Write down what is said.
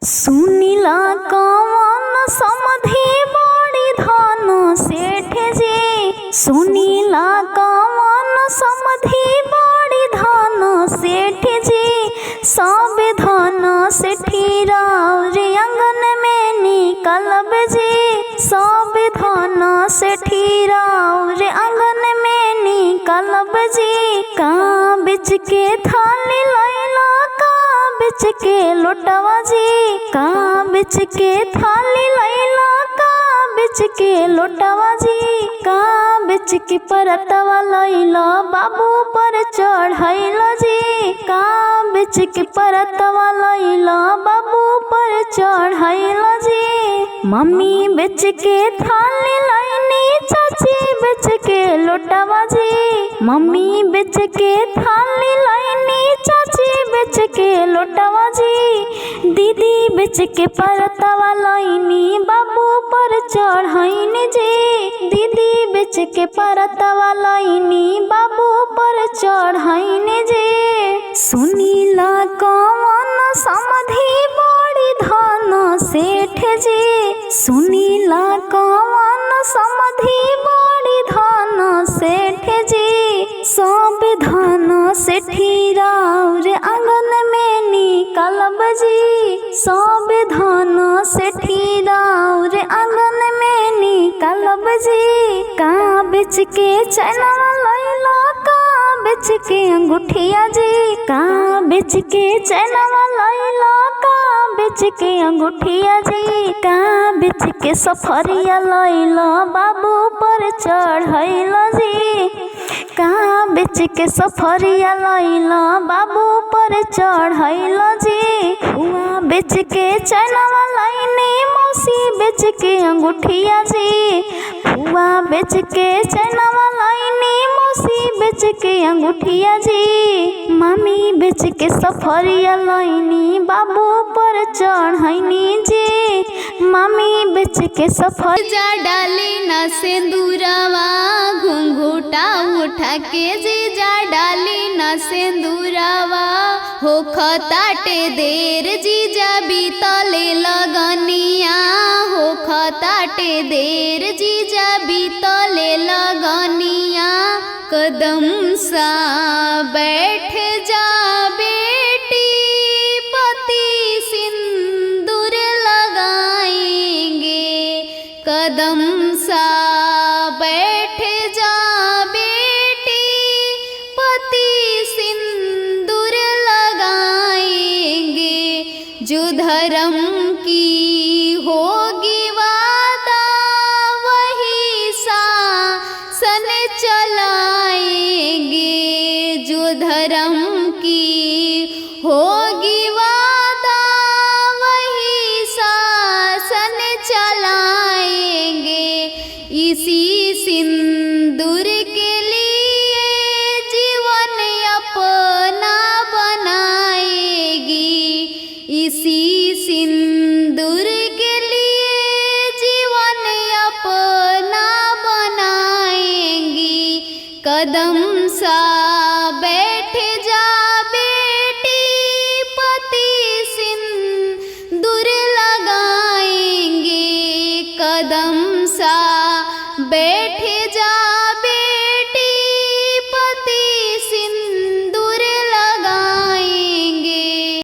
सुनिला कवन समधि बड़ी धन सेठ जी। सुनिला कवन समधि बड़ी धन सेठ जी। सब धन सेठी राउर आंगन में निकलब जी। सब धन सेठी राउर आंगन में निकलब जी। का बिच के थाली लैला का बिच के लोटवा जी। का बिच के थाली लैला का बिच के लोटवा जी। का बिच के परतवा लैला बाबू पर चढ़ैला जी। का बिच के परतवा लैला बाबू पर चढ़ैला जी। मम्मी बिच के थाली लैनी चाची बिच के लोटवा जी। मम्मी बिच के थाली लैनी चाची बिच के लोटवा जी। दीदी बिच के परतवा लैनी बाबू पर चढ़ैनी जी। दीदी बिच के परतवा लैनी बाबू पर चढ़ैनी जी। सुनिला कवन समधि बड़ी धन सेठ जी। सुनिला कवन समधि बड़ी धन सेठ जी। सब धन सेठी राउर आंगन में निकलब जी। सब धन सेठी राउर आंगन में निकलब जी। का बिच के चैनवा लैला का बिच के अंगूठिया जी। का बिच के चैनवा लैला का बिच के अंगूठिया जी। का बिच के सफरिया लैला बाबू पर चढ़ैला जी। का बिच के सफरिया लैला बाबू पर चढ़ैला जी। हुआ बिच के चैनवा लैनी मौसी बिच के अंगूठिया जी। हुआ बिच के चैनवा लैनी मौसी बिच के अंगूठिया जी। मामी बिच के सफरिया लैनी बाबू पर चढ़ैनी जी। मामी बिच के सफर जा डाली न सिंदूरवा घुंघूटा उठा के जीजा डाली न सिंदूरवा हो खताटे देर जीजा बीतले लगनिया हो खताटे देर जीजा बीतले लगनिया कदम सा बैठ जा बेटी पति सिंदूर लगाएंगे कदम सा बैठ जा बेटी पति सिंदूर लगाएंगे जो धर्म की होगी